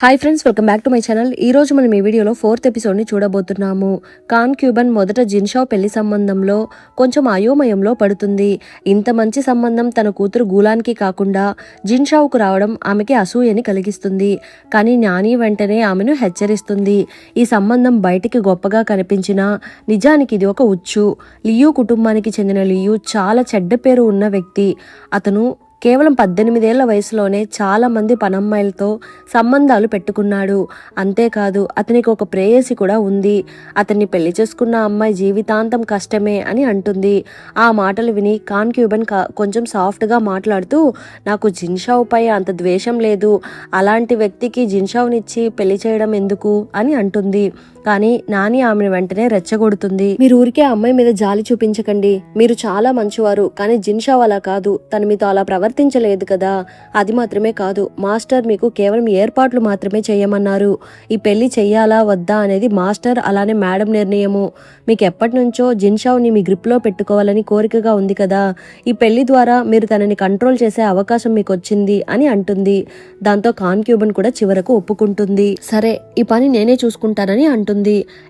Hi friends, welcome back to my channel. ఈ రోజు మనం ఈ వీడియోలో 4th ఎపిసోడ్ని చూడబోతున్నాము. ఖాన్ క్యూబన్ మొదట జిన్షావ్ పెళ్లి సంబంధంలో కొంచెం అయోమయంలో పడుతుంది. ఇంత మంచి సంబంధం తన కూతురు గూలాన్కి కాకుండా జిన్షావ్కు రావడం ఆమెకి అసూయని కలిగిస్తుంది. కానీ జ్ఞాని వెంటనే ఆమెను హెచ్చరిస్తుంది. ఈ సంబంధం బయటికి గొప్పగా కనిపించినా నిజానికి ఇది ఒక ఉచ్చు. లియూ కుటుంబానికి చెందిన లియూ చాలా చెడ్డ పేరు ఉన్న వ్యక్తి. అతను కేవలం 18 ఏళ్ల వయసులోనే చాలా మంది పనమ్మాయిలతో సంబంధాలు పెట్టుకున్నాడు. అంతేకాదు అతనికి ఒక ప్రేయసి కూడా ఉంది. అతన్ని పెళ్లి చేసుకున్న అమ్మాయి జీవితాంతం కష్టమే అని అంటుంది. ఆ మాటలు విని ఖాన్ క్యూబన్ కొంచెం సాఫ్ట్గా మాట్లాడుతూ, నాకు జిన్షావ్ పై అంత ద్వేషం లేదు, అలాంటి వ్యక్తికి జిన్షావ్నిచ్చి పెళ్లి చేయడం ఎందుకు అని అంటుంది. కానీ నాని ఆమెను వెంటనే రెచ్చగొడుతుంది. మీరు ఊరికే అమ్మాయి మీద జాలి చూపించకండి, మీరు చాలా మంచివారు, కానీ జిన్షావ్ అలా కాదు, తను మీతో అలా ప్రవర్తించలేదు కదా. అది మాత్రమే కాదు, మాస్టర్ మీకు కేవలం ఏర్పాట్లు మాత్రమే చేయమన్నారు. ఈ పెళ్లి చెయ్యాలా వద్దా అనేది మాస్టర్ అలానే మేడం నిర్ణయము. మీకు ఎప్పటి నుంచో జిన్షావ్ని మీ గ్రిప్లో పెట్టుకోవాలని కోరికగా ఉంది కదా. ఈ పెళ్లి ద్వారా మీరు తనని కంట్రోల్ చేసే అవకాశం మీకు వచ్చింది అని అంటుంది. దాంతో ఖాన్ క్యూబన్ కూడా చివరకు ఒప్పుకుంటుంది. సరే, ఈ పని నేనే చూసుకుంటానని అంటుంది.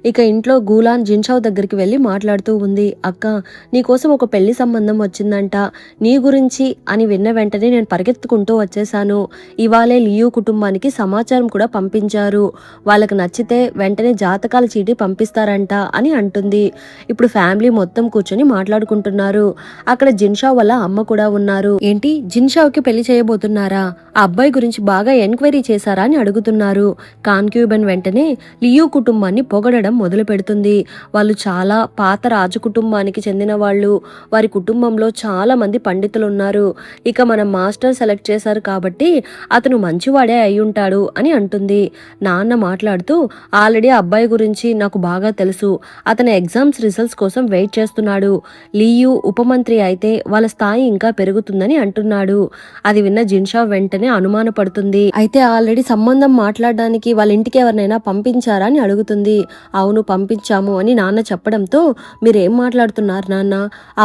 ఇక ఇంట్లో గూలాన్ జిన్షావ్ దగ్గరికి వెళ్లి మాట్లాడుతూ ఉంది. అక్క, నీకోసం ఒక పెళ్లి సంబంధం వచ్చిందంట, నీ గురించి అని విన్న వెంటనే నేను పరిగెత్తుకుంటూ వచ్చేసాను. ఇవాళే లియూ కుటుంబానికి సమాచారం కూడా పంపించారు. వాళ్ళకి నచ్చితే వెంటనే జాతకాల చీటి పంపిస్తారంట అని అంటుంది. ఇప్పుడు ఫ్యామిలీ మొత్తం కూర్చొని మాట్లాడుకుంటున్నారు. అక్కడ జిన్షావ్ వాళ్ళ అమ్మ కూడా ఉన్నారు. ఏంటి, జిన్షావ్కి పెళ్లి చేయబోతున్నారా? ఆ అబ్బాయి గురించి బాగా ఎంక్వైరీ చేశారా అని అడుగుతున్నారు. ఖాన్ క్యూబన్ వెంటనే లియూ కుటుంబాన్ని పొగడడం మొదలు పెడుతుంది. వాళ్ళు చాలా పాత రాజు కుటుంబానికి చెందిన వాళ్ళు. వారి కుటుంబంలో చాలా మంది పండితులు ఉన్నారు. ఇక మనం మాస్టర్ సెలెక్ట్ చేశారు కాబట్టి అతను మంచివాడే అయి ఉంటాడు అని అంటుంది. నాన్న మాట్లాడుతూ, ఆల్రెడీ అబ్బాయి గురించి నాకు బాగా తెలుసు. అతని ఎగ్జామ్స్ రిజల్ట్స్ కోసం వెయిట్ చేస్తున్నాడు. లియూ ఉపమంత్రి అయితే వాళ్ళ స్థాయి ఇంకా పెరుగుతుందని అంటున్నాడు. అది విన్న జిన్షావ్ వెంటనే అనుమానపడుతుంది. అయితే ఆల్రెడీ సంబంధం మాట్లాడడానికి వాళ్ళ ఇంటికి ఎవరినైనా పంపించారా అని అడుగుతుంది. అవును, పంపించాము అని నాన్న చెప్పడంతో, మీరేం మాట్లాడుతున్నారు నాన్న?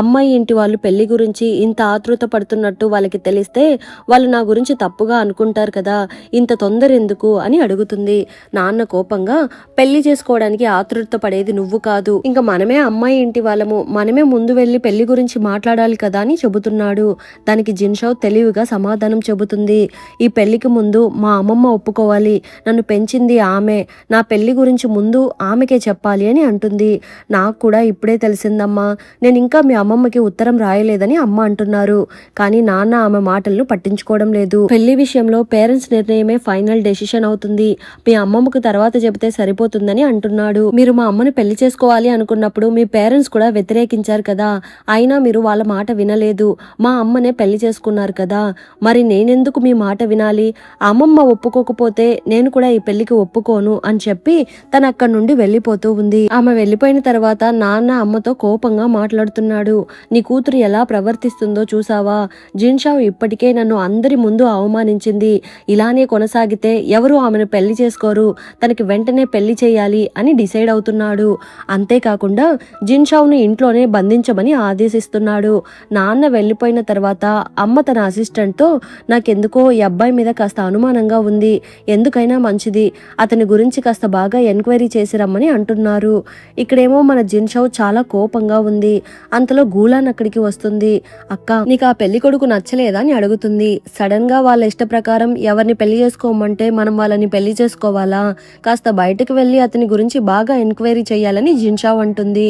అమ్మాయి ఇంటి వాళ్ళు పెళ్లి గురించి ఇంత ఆతృత పడుతున్నట్టు వాళ్ళకి తెలిస్తే వాళ్ళు నా గురించి తప్పుగా అనుకుంటారు కదా, ఇంత తొందర ఎందుకు అని అడుగుతుంది. నాన్న కోపంగా, పెళ్లి చేసుకోవడానికి ఆతృత పడేది నువ్వు కాదు, ఇంకా మనమే అమ్మాయి ఇంటి వాళ్ళము, మనమే ముందు వెళ్లి పెళ్లి గురించి మాట్లాడాలి కదా అని చెబుతున్నాడు. దానికి జిన్షావ్ తెలివిగా సమాధానం చెబుతుంది. ఈ పెళ్లికి ముందు మా అమ్మమ్మ ఒప్పుకోవాలి, నన్ను పెంచింది ఆమె, నా పెళ్లి గురించి ముందు ఆమెకే చెప్పాలి అని అంటుంది. నాకు కూడా ఇప్పుడే తెలిసిందమ్మా, నేను ఇంకా మీ అమ్మమ్మకి ఉత్తరం రాయలేదని అమ్మ అంటున్నారు. కానీ నాన్న ఆమె మాటలను పట్టించుకోవడం లేదు. పెళ్లి విషయంలో పేరెంట్స్ నిర్ణయమే ఫైనల్ డెసిషన్ అవుతుంది, మీ అమ్మమ్మకు తర్వాత చెబితే సరిపోతుందని అంటున్నాడు. మీరు మా అమ్మని పెళ్లి చేసుకోవాలి అనుకున్నప్పుడు మీ పేరెంట్స్ కూడా వ్యతిరేకించారు కదా, అయినా మీరు వాళ్ళ మాట వినలేదు, మా అమ్మనే పెళ్లి చేసుకున్నారు కదా, మరి నేనెందుకు మీ మాట వినాలి? అమ్మమ్మ ఒప్పుకోకపోతే నేను కూడా ఈ పెళ్లికి ఒప్పుకోను అని చెప్పి తను అక్కడి నుండి వెళ్ళిపోతూ ఉంది. ఆమె వెళ్ళిపోయిన తర్వాత నాన్న అమ్మతో కోపంగా మాట్లాడుతున్నాడు. నీ కూతురు ఎలా ప్రవర్తిస్తుందో చూసావా? జిన్షావ్ ఇప్పటికే నన్ను అందరి ముందు అవమానించింది. ఇలానే కొనసాగితే ఎవరు ఆమెను పెళ్లి చేసుకోరు, తనకి వెంటనే పెళ్లి చేయాలి అని డిసైడ్ అవుతున్నాడు. అంతేకాకుండా జిన్షావ్ని ఇంట్లోనే బంధించమని ఆదేశిస్తున్నాడు. నాన్న వెళ్ళిపోయిన తర్వాత అమ్మ తన అసిస్టెంట్తో, నాకెందుకో ఈ అబ్బాయి మీద కాస్త అనుమానంగా ఉంది, ఎందుకైనా మంచిది అతని గురించి కాస్త బాగా ఎంక్వైరీ చేసి రమ్మని అంటున్నారు. ఇక్కడేమో మన జిన్షావ్ చాలా కోపంగా ఉంది. అంతలో గూలాన్ అక్కడికి వస్తుంది. అక్క, నీకు ఆ పెళ్లి కొడుకు నచ్చలేదా అని అడుగుతుంది. సడన్ గా వాళ్ళ ఇష్ట ప్రకారం ఎవరిని పెళ్లి చేసుకోమంటే మనం వాళ్ళని పెళ్లి చేసుకోవాలా? కాస్త బయటకు వెళ్ళి అతని గురించి బాగా ఎంక్వైరీ చేయాలని జిన్షావ్ అంటుంది.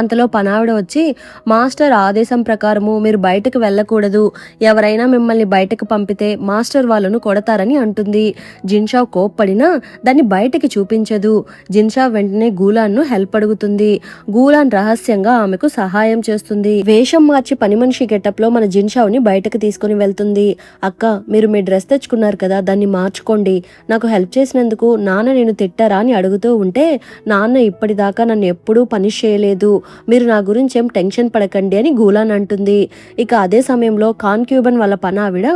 అంతలో పనావిడ వచ్చి, మాస్టర్ ఆదేశం ప్రకారము మీరు బయటకు వెళ్ళకూడదు, ఎవరైనా మిమ్మల్ని బయటకు పంపితే మాస్టర్ వాళ్ళను కొడతారని అంటుంది. జిన్షావ్ కోప్పడినా దాన్ని బయటకి చూపించదు. జిన్షావ్ వెంటనే గూలాన్ను హెల్ప్ అడుగుతుంది. గూలాన్ రహస్యంగా ఆమెకు సహాయం చేస్తుంది. వేషం మార్చి పని మనిషి గెటప్ లో మన జిన్షావ్ ని బయటకు తీసుకుని వెళ్తుంది. అక్క, మీరు మీ డ్రెస్ తెచ్చుకున్నారు కదా, దాన్ని మార్చుకోండి, నాకు హెల్ప్ చేసినందుకు నాన్న నేను తిట్టారా అని అడుగుతూ ఉంటే, నాన్న ఇప్పటిదాకా నన్ను ఎప్పుడూ పనిష్ చేయలేదు, మీరు నా గురించి ఏం టెన్షన్ పడకండి అని గూలాన్ అంటుంది. ఇక అదే సమయంలో ఖాన్ క్యూబన్ వాళ్ళ పనావిడ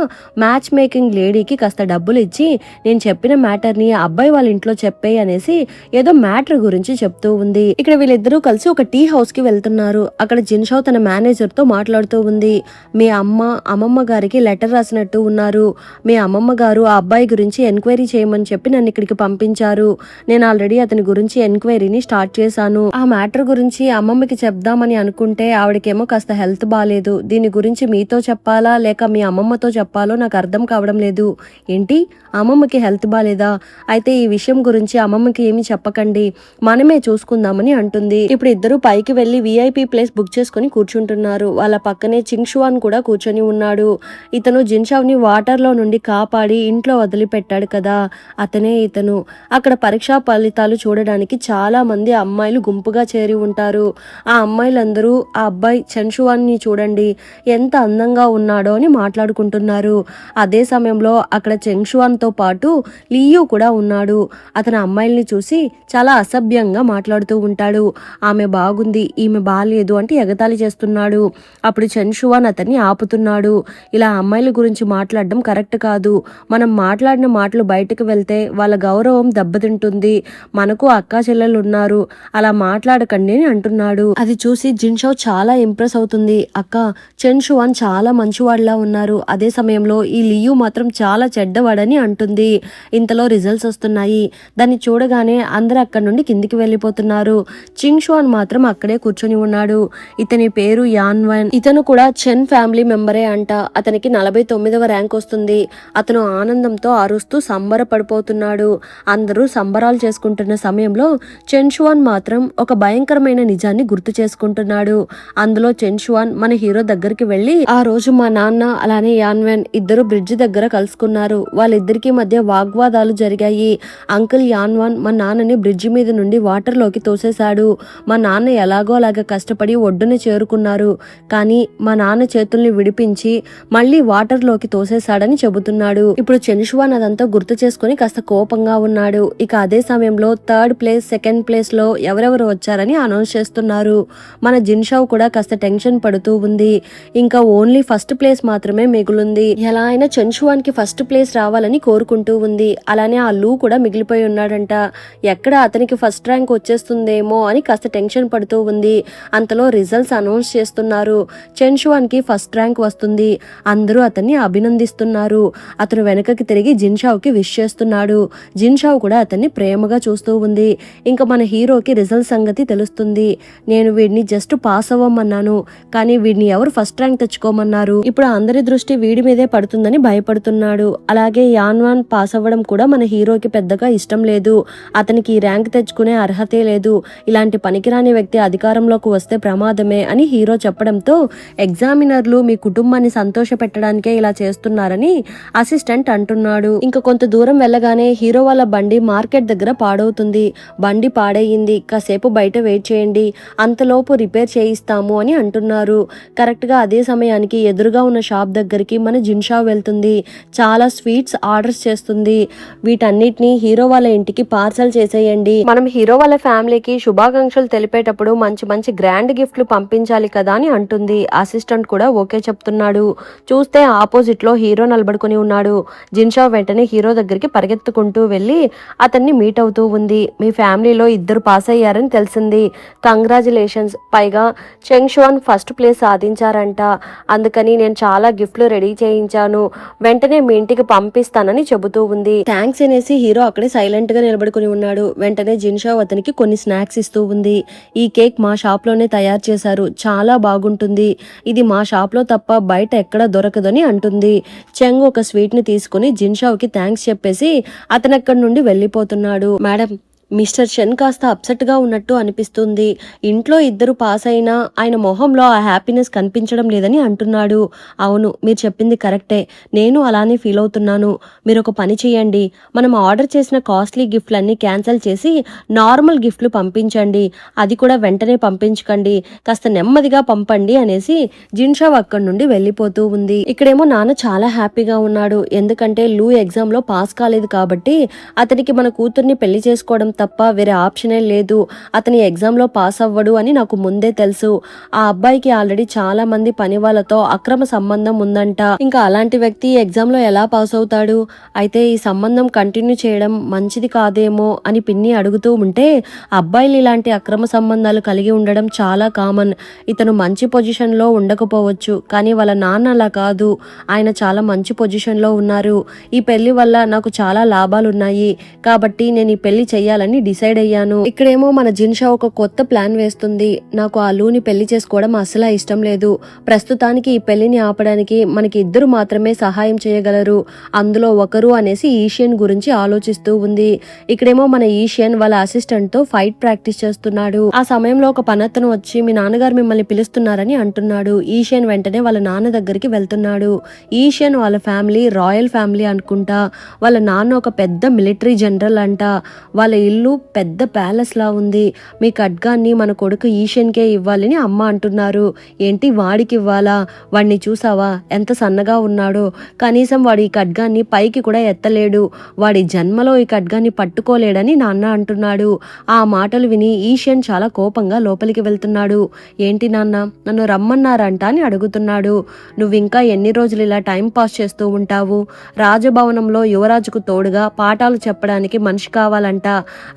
మ్యాచ్ మేకింగ్ లేడీకి కాస్త డబ్బులు ఇచ్చి, నేను చెప్పిన మ్యాటర్ని అబ్బాయి వాళ్ళ ఇంట్లో చెప్పే అనేసి ఏదో మ్యాటర్ గురించి చెప్తూ ఉంది. ఇక్కడ వీళ్ళిద్దరూ కలిసి ఒక టీ హౌస్ కి వెళ్తున్నారు. అక్కడ జిన్షావ్ తన మేనేజర్ తో మాట్లాడుతూ ఉంది. మీ అమ్మ అమ్మమ్మ గారికి లెటర్ రాసినట్టు ఉన్నారు. మీ అమ్మమ్మ గారు ఆ అబ్బాయి గురించి ఎంక్వైరీ చేయమని చెప్పి నన్ను ఇక్కడికి పంపించారు. నేను ఆల్రెడీ అతని గురించి ఎంక్వైరీని స్టార్ట్ చేశాను. ఆ మ్యాటర్ గురించి అమ్మమ్మకి చెప్దామని అనుకుంటే ఆవిడకేమో కాస్త హెల్త్ బాగాలేదు. దీని గురించి మీతో చెప్పాలా లేక మీ అమ్మమ్మతో చెప్పాలో నాకు అర్థం కావడం లేదు. ఏంటి, అమ్మమ్మకి హెల్త్ బాగాలేదా? అయితే ఈ విషయం గురించి అమ్మమ్మకి ఏమి చెప్పకండి, మనమే చూసుకుందామని అంటుంది. ఇప్పుడు ఇద్దరు పైకి వెళ్లి VIP ప్లేస్ బుక్ చేసుకుని కూర్చుంటున్నారు. వాళ్ళ పక్కనే చింగ్షువాన్ కూడా కూర్చొని ఉన్నాడు. ఇతను జిన్షావ్ని వాటర్లో నుండి కాపాడి ఇంట్లో వదిలిపెట్టాడు కదా, అతనే ఇతను. అక్కడ పరీక్షా ఫలితాలు చూడడానికి చాలా మంది అమ్మాయిలు గుంపుగా చేరి ఉంటారు. ఆ అమ్మాయిలందరూ ఆ అబ్బాయి చెన్షువాన్ని చూడండి ఎంత అందంగా ఉన్నాడో అని మాట్లాడుకుంటున్నారు. అదే సమయంలో అక్కడ చెన్షువాన్తో పాటు లియూ కూడా ఉన్నాడు. అతను అమ్మాయిల్ని చూసి చాలా అసభ్యంగా మాట్లాడుతూ ఉంటాడు. ఆమె బాగుంది, ఈమె బాలేదు అంటే ఎగతాళి చేస్తున్నాడు. అప్పుడు చెన్షువాన్ అతన్ని ఆపుతున్నాడు. ఇలా అమ్మాయిల గురించి మాట్లాడడం కరెక్ట్ కాదు. మనం మాట్లాడిన మాటలు బయటకు వెళ్తే వాళ్ళ గౌరవం దెబ్బతింటుంది. మనకు అక్కా చెల్లెలు ఉన్నారు, అలా మాట్లాడకండి అని అంటున్నాడు. అది చూసి జిన్షావ్ చాలా ఇంప్రెస్ అవుతుంది. అక్క, చెన్షువాన్ చాలా మంచివాడిలా ఉన్నారు, అదే సమయంలో ఈ లియూ మాత్రం చాలా చెడ్డవాడని అంటుంది. ఇంతలో రిజల్ట్స్ వస్తున్నాయి. దాన్ని చూడగానే అందరూ అక్కడి నుండి కిందికి వెళ్ళిపోతున్నారు. చింగ్షువాన్ మాత్రం అక్కడే కూర్చొని ఉన్నాడు. ఇతని పేరు యాన్వన్. ఇతను కూడా చెన్ ఫ్యామిలీ మెంబరే అంట. అతనికి 49వ ర్యాంక్ వస్తుంది. అతను ఆనందంతో అరుస్తూ సంబరపడిపోతున్నాడు. అందరూ సంబరాలు చేసుకుంటున్న సమయంలో చెన్షువాన్ మాత్రం ఒక భయంకరమైన నిజాన్ని గుర్తు చేసుకుంటున్నాడు. అందులో చెన్షువాన్ మన హీరో దగ్గరికి వెళ్ళి, ఆ రోజు మా నాన్న అలానే యాన్వెన్ ఇద్దరు బ్రిడ్జ్ దగ్గర కలుసుకున్నారు. వాళ్ళిద్దరికి మధ్య వాగ్వాదాలు జరిగాయి. అంకుల్ యాన్వాన్ మా నాన్నని బ్రిడ్జి మీద నుండి వాటర్లోకి తోసేశాడు. మా నాన్న ఎలాగో అలాగా కష్టపడి ఒడ్డున చేరుకున్నారు. కానీ మా నాన్న చేతుల్ని విడిపించి మళ్ళీ వాటర్లోకి తోసేశాడని చెబుతున్నాడు. ఇప్పుడు చెన్షువాన్ అదంతా గుర్తు చేసుకుని కాస్త కోపంగా ఉన్నాడు. ఇక అదే సమయంలో 3rd ప్లేస్ 2nd ప్లేస్ లో ఎవరెవరు వచ్చారని అనౌన్స్ చేస్తున్నారు. మన జిన్షావ్ కూడా కాస్త టెన్షన్ పడుతూ ఉంది. ఇంకా ఓన్లీ 1st ప్లేస్ మాత్రమే మిగులుంది. ఎలా అయినా చెన్షువాన్ కి 1st ప్లేస్ రావాలని కోరుకుంటూ ఉంది. అలానే ఆ లూ కూడా మిగిలిపోయి ఉన్నాడంట. ఎక్కడ అతనికి 1st ర్యాంక్ వచ్చేస్తుందేమో అని కాస్త టెన్షన్ పడుతూ ఉంది. అంతలో రిజల్ట్స్ అనౌన్స్ చేస్తున్నారు. చెన్షువాన్ కి 1st ర్యాంక్ వస్తుంది. అందరూ అతన్ని అభినందిస్తున్నారు. అతను వెనకకి తిరిగి జిన్షావ్ కి విష్ చేస్తున్నాడు. జిన్షావ్ కూడా అతన్ని ప్రేమగా చూస్తూ ఉంది. ఇంకా మన హీరోకి రిజల్ట్ సంగతి తెలుస్తుంది. నేను వీడిని జస్ట్ పాస్ అవ్వమన్నాను, కానీ వీడిని ఎవరు 1st ర్యాంక్ తెచ్చుకోమన్నారు. ఇప్పుడు అందరి దృష్టి వీడి మీదే పడుతుందని భయపడుతున్నాడు. అలాగే యాన్వాన్ పాస్ అవ్వడం కూడా మన హీరోకి పెద్దగా ఇష్టం లేదు. అతనికి ఈ ర్యాంక్ తెచ్చుకునే అర్హతే లేదు. ఇలాంటి పనికిరాని వ్యక్తి అధికారంలోకి వస్తే ప్రమాదమే అని హీరో చెప్పడంతో, ఎగ్జామినర్లు మీ కుటుంబాన్ని సంతోష పెట్టడానికే ఇలా చేస్తున్నారని అసిస్టెంట్ అంటున్నాడు. ఇంకా కొంత దూరం వెళ్ళగానే హీరో వాళ్ళ బండి మార్కెట్ దగ్గర పాడవుతుంది. బండి పాడయింది, కాసేపు బయట వెయిట్ చేయండి, అంతలోపు రిపేర్ చేయిస్తాము అని అంటున్నారు. కరెక్ట్ గా అదే సమయానికి ఎదురుగా ఉన్న షాప్ దగ్గరికి మన జిన్షావ్ వెళ్తుంది. చాలా స్వీట్స్ ఆర్డర్స్ చేస్తుంది. వీటన్నిటిని హీరో వాళ్ళ ఇంటికి పార్సల్ చేసేయండి. మనం హీరో వాళ్ళ ఫ్యామిలీకి శుభాకాంక్షలు తెలిపేటప్పుడు మంచి మంచి గ్రాండ్ గిఫ్ట్లు పంపించాలి కదా అని అంటుంది. అసిస్టెంట్ కూడా ఓకే చెప్తున్నాడు. చూస్తే ఆపోజిట్ లో హీరో నిలబడుకుని ఉన్నాడు. జిన్షావ్ వెంటనే హీరో దగ్గరికి పరిగెత్తుకుంటూ వెళ్ళి అతన్ని మీట్ అవుతూ ఉంది. మీ ఫ్యామిలీలో 2 పాస్ అయ్యారని తెలిసింది, కంగ్రాచులేషన్స్. పైగా చెంగ్షువాన్ 1st ప్లేస్ సాధించారంట. అందుకని నేను చాలా గిఫ్ట్లు రెడీ చేయించాను, వెంటనే మీ ఇంటికి పంపిస్తానని చెబుతూ ఉంది. థ్యాంక్స్ అనేసి హీరో అక్కడే సైలెంట్ గా నిలబడుకుని ఉన్నాడు. వెంటనే జిన్షావ్ అతనికి కొన్ని స్నాక్స్ ఇస్తూ ఉంది. ఈ కేక్ మా షాప్ లోనే తయారు చేశారు, చాలా బాగుంటుంది. ఇది మా షాప్ లో తప్ప బయట ఎక్కడ దొరకదని అంటుంది. చెంగ్ ఒక స్వీట్ ని తీసుకుని జిన్షావ్ కి థ్యాంక్స్ చెప్పేసి అతను అక్కడి నుండి వెళ్ళిపోతున్నాడు. మేడం, మిస్టర్ చెన్ కాస్త అప్సెట్గా ఉన్నట్టు అనిపిస్తుంది. ఇంట్లో 2 పాస్ అయినా ఆయన మొహంలో ఆ హ్యాపీనెస్ కనిపించడం లేదని అంటున్నాడు. అవును, మీరు చెప్పింది కరెక్టే, నేను అలానే ఫీల్ అవుతున్నాను. మీరు ఒక పని చేయండి, మనం ఆర్డర్ చేసిన కాస్ట్లీ గిఫ్ట్లన్నీ క్యాన్సిల్ చేసి నార్మల్ గిఫ్ట్లు పంపించండి, అది కూడా వెంటనే పంపించకండి, కాస్త నెమ్మదిగా పంపండి అనేసి జిన్షావ్ అక్కడి నుండి వెళ్ళిపోతూ ఉంది. ఇక్కడేమో నాన్న చాలా హ్యాపీగా ఉన్నాడు. ఎందుకంటే లూ ఎగ్జామ్లో పాస్ కాలేదు కాబట్టి అతనికి మన కూతుర్ని పెళ్లి చేసుకోవడం తప్ప వేరే ఆప్షనే లేదు. అతని ఎగ్జామ్లో పాస్ అవ్వడు అని నాకు ముందే తెలుసు. ఆ అబ్బాయికి ఆల్రెడీ చాలా మంది పని వాళ్ళతో అక్రమ సంబంధం ఉందంట. ఇంకా అలాంటి వ్యక్తి ఎగ్జామ్లో ఎలా పాస్ అవుతాడు? అయితే ఈ సంబంధం కంటిన్యూ చేయడం మంచిది కాదేమో అని పిన్ని అడుగుతూ ఉంటే, అబ్బాయిలు ఇలాంటి అక్రమ సంబంధాలు కలిగి ఉండడం చాలా కామన్. ఇతను మంచి పొజిషన్లో ఉండకపోవచ్చు, కానీ వాళ్ళ నాన్న అలా కాదు. ఆయన చాలా మంచి పొజిషన్లో ఉన్నారు. ఈ పెళ్లి వల్ల నాకు చాలా లాభాలున్నాయి కాబట్టి నేను ఈ పెళ్లి చెయ్యాలని డిసైడ్ అయ్యాను. ఇక్కడేమో మన జిన్షా ఒక కొత్త ప్లాన్ వేస్తుంది. నాకు ఆ లూని పెళ్లి చేసుకోవడం అసలు ఇష్టం లేదు. ప్రస్తుతానికి ఈ పెళ్లిని ఆపడానికి మనకి ఇద్దరు మాత్రమే సహాయం చేయగలరు. అందులో ఒకరు అనేసి ఈషియన్ గురించి ఆలోచిస్తూ ఉంది. ఇక్కడేమో మన ఈషియన్ వాళ్ళ అసిస్టెంట్ తో ఫైట్ ప్రాక్టీస్ చేస్తున్నాడు. ఆ సమయంలో ఒక పనతను వచ్చి మీ నాన్నగారు మిమ్మల్ని పిలుస్తున్నారని అంటున్నాడు. ఈషియన్ వెంటనే వాళ్ళ నాన్న దగ్గరికి వెళ్తున్నాడు. ఈషియన్ వాళ్ళ ఫ్యామిలీ రాయల్ ఫ్యామిలీ అనుకుంటా. వాళ్ళ నాన్న ఒక పెద్ద మిలిటరీ జనరల్ అంట. వాళ్ళ ఇల్లు పెద్ద ప్యాలెస్ లా ఉంది. మీ ఖడ్గాన్ని మన కొడుకు ఈషియన్కే ఇవ్వాలని అమ్మ అంటున్నారు. ఏంటి వాడికి ఇవ్వాలా? వాడిని చూసావా ఎంత సన్నగా ఉన్నాడో? కనీసం వాడు ఈ ఖడ్గాన్ని పైకి కూడా ఎత్తలేడు. వాడి జన్మలో ఈ ఖడ్గాన్ని పట్టుకోలేడని నాన్న అంటున్నాడు. ఆ మాటలు విని ఈషియన్ చాలా కోపంగా లోపలికి వెళ్తున్నాడు. ఏంటి నాన్న నన్ను రమ్మన్నారంట అని అడుగుతున్నాడు. నువ్వు ఇంకా ఎన్ని రోజులు ఇలా టైం పాస్ చేస్తూ ఉంటావు? రాజభవనంలో యువరాజుకు తోడుగా పాఠాలు చెప్పడానికి మనిషి కావాలంట.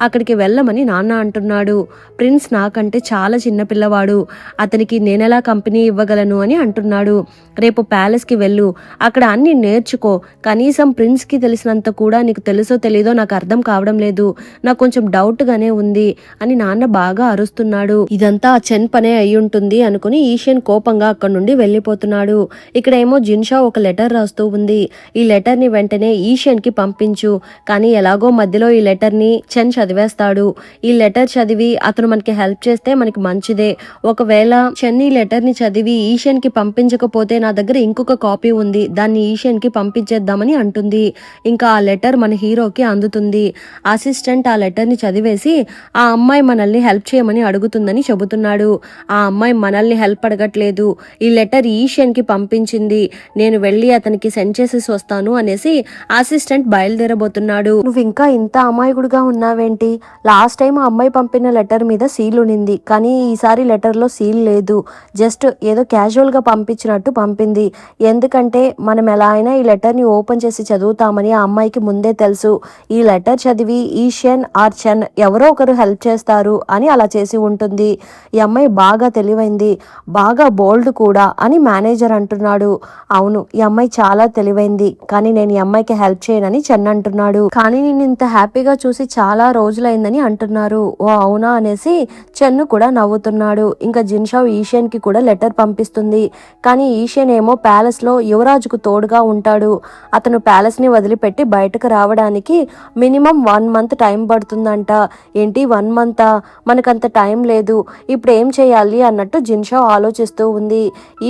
అక్కడికి వెళ్ళమని నాన్న అంటున్నాడు. ప్రిన్స్ నాకంటే చాలా చిన్న పిల్లవాడు. అతనికి నేనెలా కంపెనీ ఇవ్వగలను అని అంటున్నాడు. రేపు ప్యాలెస్కి వెళ్ళు, అక్కడ అన్ని నేర్చుకో. కనీసం ప్రిన్స్కి తెలిసినంత కూడా నీకు తెలుసో తెలీదో నాకు అర్థం కావడం లేదు. నాకు కొంచెం డౌట్గానే ఉంది అని నాన్న బాగా అరుస్తున్నాడు. ఇదంతా ఆ చెన్ పనే అయి ఉంటుంది అనుకుని ఈషియన్ కోపంగా అక్కడి నుండి వెళ్ళిపోతున్నాడు. ఇక్కడేమో జిన్షా ఒక లెటర్ రాస్తూ ఉంది. ఈ లెటర్ని వెంటనే ఈషియన్కి పంపించు. కానీ ఎలాగో మధ్యలో ఈ లెటర్ని చెన్ చదివేస్తాడు. ఈ లెటర్ చదివి అతను మనకి హెల్ప్ చేస్తే మనకి మంచిదే. ఒకవేళ చెన్ ఈ లెటర్ని చదివి ఈషియన్కి పంపించకపోతే నా దగ్గర ఇంకొక కాపీ ఉంది, దాన్ని ఈషియన్కి పంపించేద్దామని అంటుంది. ఇంకా ఆ లెటర్ మన హీరోకి అందుతుంది. అసిస్టెంట్ ఆ లెటర్ని చదివేసి ఆ అమ్మాయి మనల్ని హెల్ప్ చేయమని అడుగుతుందని చెబుతున్నాడు. ఆ అమ్మాయి మనల్ని హెల్ప్ అడగట్లేదు, ఈ లెటర్ ఈషియన్కి పంపించింది, నేను వెళ్ళి అతనికి సెండ్ చేసేసి వస్తాను అనేసి అసిస్టెంట్ బయలుదేరబోతున్నాడు. నువ్వు ఇంకా ఇంత అమాయకుడుగా ఉన్నావేంటి? లాస్ట్ టైం ఆ అమ్మాయి పంపిన లెటర్ మీద సీల్ ఉనింది, కానీ ఈసారి లెటర్లో సీల్ లేదు. జస్ట్ ఏదో క్యాజువల్గా పంపించినట్టు పంపింది. ఎందుకంటే మనం ఎలా అయినా ఈ లెటర్ని ఓపెన్ చేసి చదువుతామని ఆ అమ్మాయికి ముందే తెలుసు. ఈ లెటర్ చదివి ఈషియన్ ఆర్ చెన్ ఎవరో ఒకరు హెల్ప్ చేస్తారు అని అలా చేసి ఉంటుంది. ఈ అమ్మాయి బాగా తెలివైంది, బాగా బోల్డ్ కూడా అని మేనేజర్ అంటున్నాడు. అవును, ఈ అమ్మాయి చాలా తెలివైంది, కానీ నేను ఈ అమ్మాయికి హెల్ప్ చేయనని చెన్ అంటున్నాడు. కానీ నేను ఇంత హ్యాపీగా చూసి చాలా రోజులైందని అంటున్నారు. ఓ అవునా అనేసి చెన్ను కూడా నవ్వుతున్నాడు. ఇంకా జిన్షా ఈషియన్కి కూడా లెటర్ పంపిస్తుంది. కానీ ఈషియన్ ఏమో ప్యాలెస్లో యువరాజుకు తోడుగా ఉంటాడు. అతను ప్యాలెస్ని వదిలిపెట్టి బయటకు రావడానికి మినిమం 1 మంత్ టైం పడుతుందంట. ఏంటి 1 మంతా? మనకంత టైం లేదు, ఇప్పుడు ఏం చేయాలి అన్నట్టు జిన్షా ఆలోచిస్తూ ఉంది.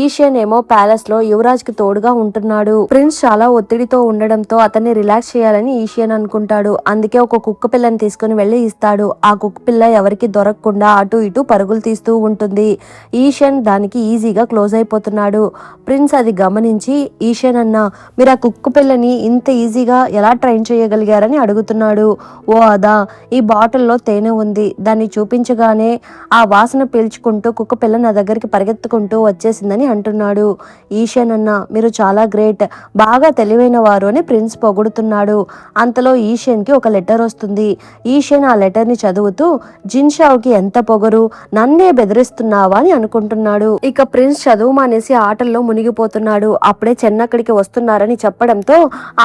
ఈషియన్ ఏమో ప్యాలెస్లో యువరాజ్కి తోడుగా ఉంటున్నాడు. ప్రిన్స్ చాలా ఒత్తిడితో ఉండడంతో అతన్ని రిలాక్స్ చేయాలని ఈషియన్ అనుకుంటాడు. అందుకే ఒక కుక్క పిల్లని తీసుకుని వెళ్ళి ఇస్తాడు. ఆ కుక్క పిల్ల ఎవరికి దొరకకుండా అటు ఇటు పరుగులు తీస్తూ ఉంటుంది. ఈషియన్ దానికి ఈజీగా క్లోజ్ అయిపోతున్నాడు. ప్రిన్స్ అది గమనించి ఈషియన్ అన్న మీరు ఆ కుక్క పిల్లని ఇంత ఈజీగా ఎలా ట్రైన్ చేయగలిగారని అడుగుతున్నాడు. ఓ అదా, ఈ బాటిల్లో తేనె ఉంది, దాన్ని చూపించగానే ఆ వాసన పీల్చుకుంటూ కుక్క పిల్ల నా దగ్గరికి పరిగెత్తుకుంటూ వచ్చేసిందని అంటున్నాడు. ఈషియన్ అన్న మీరు చాలా గ్రేట్, బాగా తెలివైన వారు అని ప్రిన్స్ పొగుడుతున్నాడు. అంతలో ఈషియన్కి ఒక లెటర్ వస్తుంది. ఈషియన్ ఆ లెటర్ని చదువుతూ జిన్షాకి ఎంత పొగరు, నన్నే బెదిరిస్తున్నావా అని అనుకుంటున్నాడు. ఇక ప్రిన్స్ చదువు మానేసి ఆటల్లో మునిగిపోతున్నాడు. అప్పుడే చెన్ అక్కడికి వస్తున్నారని చెప్పడంతో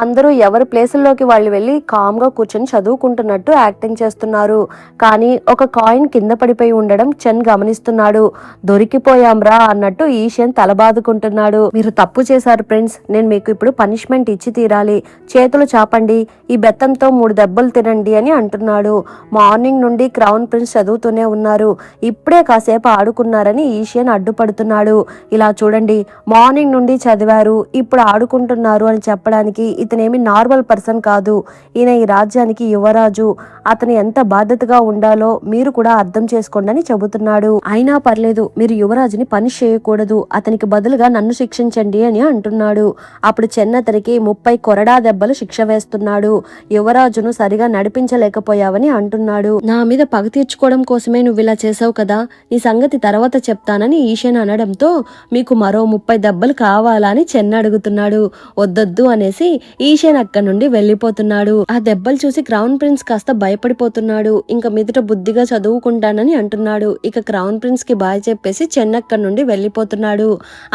అందరూ ఎవరి ప్లేసుల్లోకి వాళ్ళు వెళ్ళి కామ్గా కూర్చొని చదువుకుంటున్నట్టు యాక్టింగ్ చేస్తున్నారు. కానీ ఒక కాయిన్ కింద పడిపోయి ఉండడం చెన్ గమనిస్తున్నాడు. దొరికిపోయాంరా అన్నట్టు ఈషియన్ తలబాదుకుంటున్నాడు. మీరు తప్పు చేశారు ప్రిన్స్, నేను మీకు ఇప్పుడు పనిష్మెంట్ ఇచ్చి తీరాలి, చేతులు చాపండి, ఈ బెత్తంతో 3 దెబ్బలు తినండి అని అంటున్నాడు. మార్నింగ్ నుండి క్రౌన్ ప్రిన్స్ చదువుతూనే ఉన్నారు, ఇప్పుడే కాసేపు ఆడుకున్నారని ఈషియన్ అడ్డుపడుతున్నాడు. ఇలా చూడండి, మార్నింగ్ నుండి చదివారు, ఇప్పుడు ఆడుకుంటున్నారు అని చెప్పడానికి ఇతనేమి నార్మల్ పర్సన్ కాదు. ఈయన ఈ రాజ్యానికి యువరాజు, అతను ఎంత బాధ్యతగా ఉండాలో మీరు కూడా అర్థం చేసుకోండి అని చెబుతున్నాడు. అయినా పర్లేదు, మీరు యువరాజుని పనిష్ చేయకూడదు, అతనికి బదులుగా నన్ను శిక్షించండి అని అంటున్నాడు. అప్పుడు చెన్ అతనికి 30 కొరడా దెబ్బలు శిక్ష వేస్తున్నాడు. యువరాజును సరిగా నడిపించలేకపోయాడు అయిపోయావని అంటున్నాడు. నా మీద పగ తీర్చుకోవడం కోసమే నువ్వు ఇలా చేసావు కదా, నీ సంగతి తర్వాత చెప్తానని ఈషన్ అనడంతో మీకు మరో 30 దెబ్బలు కావాలా అని చెన్ అడుగుతున్నాడు. వద్దొద్దు అనేసి ఈషన్ అక్కడి నుండి వెళ్లిపోతున్నాడు. ఆ దెబ్బలు చూసి క్రౌన్ ప్రిన్స్ కాస్త భయపడిపోతున్నాడు. ఇంకా మీదట బుద్ధిగా చదువుకుంటానని అంటున్నాడు. ఇక క్రౌన్ ప్రిన్స్ కి బాయ్ చెప్పేసి చెన్ అక్కడి నుండి వెళ్లిపోతున్నాడు.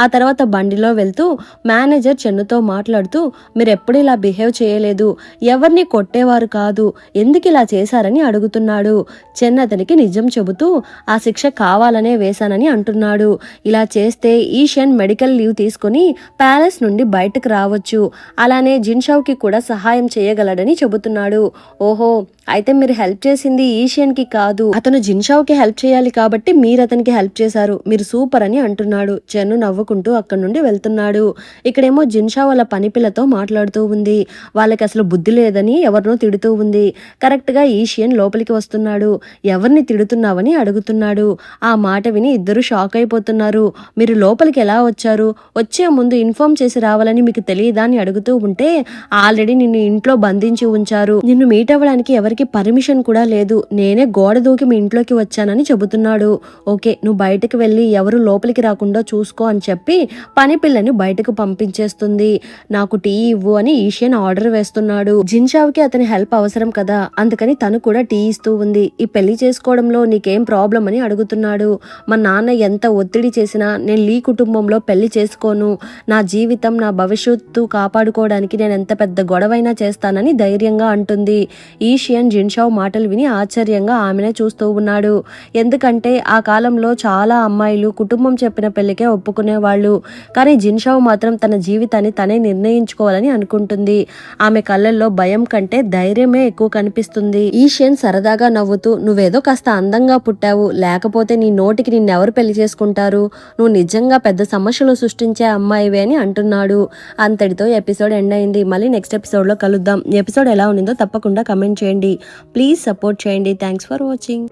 ఆ తర్వాత బండిలో వెళ్తూ మేనేజర్ చెన్నుతో మాట్లాడుతూ మీరు ఎప్పుడు ఇలా బిహేవ్ చేయలేదు, ఎవరిని కొట్టేవారు కాదు, ఎందుకు ఇలా చేశారని అడుగుతున్నాడు. చెన్ అతనికి నిజం చెబుతూ ఆ శిక్ష కావాలనే వేశానని అంటున్నాడు. ఇలా చేస్తే ఈషన్ మెడికల్ లీవ్ తీసుకుని ప్యాలెస్ నుండి బయటకు రావచ్చు, అలానే జిన్షావ్కి కూడా సహాయం చేయగలడని చెబుతున్నాడు. ఓహో, అయితే మీరు హెల్ప్ చేసింది ఈషియన్కి కాదు, అతను జిన్షావ్కి హెల్ప్ చేయాలి కాబట్టి మీరు అతనికి హెల్ప్ చేశారు, మీరు సూపర్ అని అంటున్నాడు. చెన్ను నవ్వుకుంటూ అక్కడి నుండి వెళ్తున్నాడు. ఇక్కడేమో జిన్షావ్ వాళ్ళ పని పిల్లతో మాట్లాడుతూ ఉంది. వాళ్ళకి అసలు బుద్ధి లేదని ఎవరినో తిడుతూ ఉంది. కరెక్ట్గా ఈషియన్ లోపలికి వస్తున్నాడు. ఎవరిని తిడుతున్నావని అడుగుతున్నాడు. ఆ మాట విని ఇద్దరు షాక్ అయిపోతున్నారు. మీరు లోపలికి ఎలా వచ్చారు, వచ్చే ముందు ఇన్ఫార్మ్ చేసి రావాలని మీకు తెలియదా అని అడుగుతూ ఉంటే ఆల్రెడీ నిన్ను ఇంట్లో బంధించి ఉంచారు, నిన్ను మీట్ అవ్వడానికి ఎవరికి పర్మిషన్ కూడా లేదు, నేనే గోడ దూకి మీ ఇంట్లోకి వచ్చానని చెబుతున్నాడు. ఓకే, నువ్వు బయటకు వెళ్ళి ఎవరు లోపలికి రాకుండా చూసుకో అని చెప్పి పని పిల్లని బయటకు పంపించేస్తుంది. నాకు టీ ఇవ్వు అని ఈషియన్ ఆర్డర్ వేస్తున్నాడు. జిన్షావ్కి అతని హెల్ప్ అవసరం కదా, అందుకని తను కూడా టీ ఇస్తూ ఉంది. ఈ పెళ్లి చేసుకోవడంలో నీకేం ప్రాబ్లం అని అడుగుతున్నాడు. మా నాన్న ఎంత ఒత్తిడి చేసినా నేను లీ కుటుంబంలో పెళ్లి చేసుకోను, నా జీవితం నా భవిష్యత్తు కాపాడుకోవడానికి నేను ఎంత పెద్ద గొడవైనా చేస్తానని ధైర్యంగా అంటుంది. ఈషియన్ జిన్షావ్ మాటలు విని ఆశ్చర్యంగా ఆమెనే చూస్తూ ఉన్నాడు. ఎందుకంటే ఆ కాలంలో చాలా అమ్మాయిలు కుటుంబం చెప్పిన పెళ్లికే ఒప్పుకునేవాళ్ళు, కానీ జిన్షావ్ మాత్రం తన జీవితాన్ని తనే నిర్ణయించుకోవాలని అనుకుంటుంది. ఆమె కళ్ళల్లో భయం కంటే ధైర్యమే ఎక్కువ కనిపిస్తుంది. ఈషియన్ సరదాగా నవ్వుతూ నువ్వేదో కాస్త అందంగా పుట్టావు, లేకపోతే నీ నోటికి నిన్నెవరు పెళ్లి చేసుకుంటారు, నువ్వు నిజంగా పెద్ద సమస్యలు సృష్టించే అమ్మాయివే అని అంటున్నాడు. అంతటితో ఎపిసోడ్ ఎండ్ అయింది. మళ్ళీ నెక్స్ట్ ఎపిసోడ్లో కలుద్దాం. ఎపిసోడ్ ఎలా ఉండిందో తప్పకుండా కమెంట్ చేయండి. ప్లీజ్ సపోర్ట్ చేయండి. Thanks for watching.